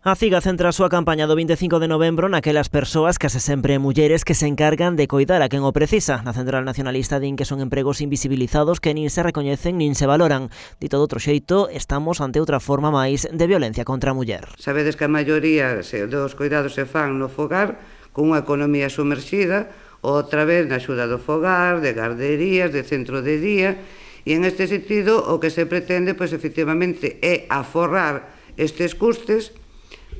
A CIGA centra a súa campaña do 25 de novembro naquelas persoas, case sempre mulleres, que se encargan de coidar a quen o precisa. Na Central Nacionalista din que son empregos invisibilizados que nin se recoñecen nin se valoran. Dito de outro xeito, estamos ante outra forma máis de violencia contra a muller. Sabedes que a maioría dos coidados se fan no fogar, con unha economía sumerxida, outra vez na axuda do fogar, de garderías, de centro de día, e en este sentido o que se pretende, pois efectivamente, é aforrar estes custes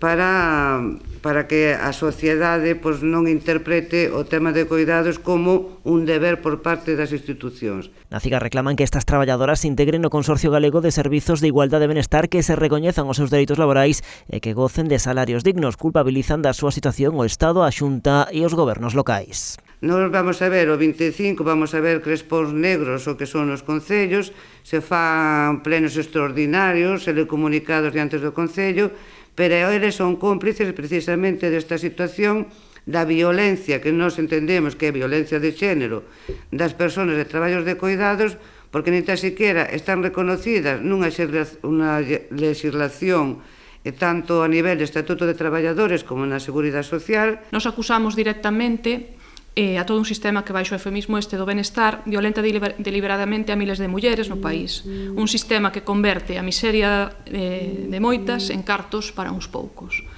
para que a sociedade pois, non interprete o tema de coidados como un deber por parte das institucións. Na CIGA reclaman que estas traballadoras se integren no Consorcio Galego de Servizos de Igualdade e Benestar, que se recoñezan os seus dereitos laborais e que gocen de salarios dignos. Culpabilizan da súa situación o Estado, a Xunta e os gobernos locais. Nos vamos a ver o 25, vamos a ver crespóns negros o que son os concellos, se fan plenos extraordinarios, telecomunicados diante do Concello, pero eles son cómplices precisamente desta situación da violencia que nós entendemos que é violencia de xénero das persoas de traballos de coidados, porque nin tan siquiera están reconocidas nunha legislación tanto a nivel de Estatuto de Traballadores como na Seguridade Social. Nos acusamos directamente a todo un sistema que baixo o eufemismo este do benestar violenta deliberadamente a miles de mulleres no país. Un sistema que converte a miseria de moitas en cartos para uns poucos.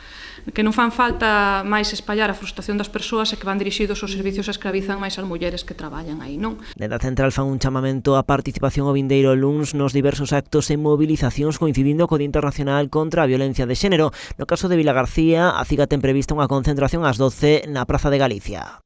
Que non fan falta máis espallar a frustración das persoas e que van dirixidos aos servicios e escravizan máis as mulleres que traballan aí, non? Dende a Central fan un chamamento á participación o vindeiro luns nos diversos actos e movilizacións coincidindo co Día Internacional contra a Violencia de Xénero. No caso de Vilagarcía, a CIGA ten prevista unha concentración ás 12 na Praza de Galicia.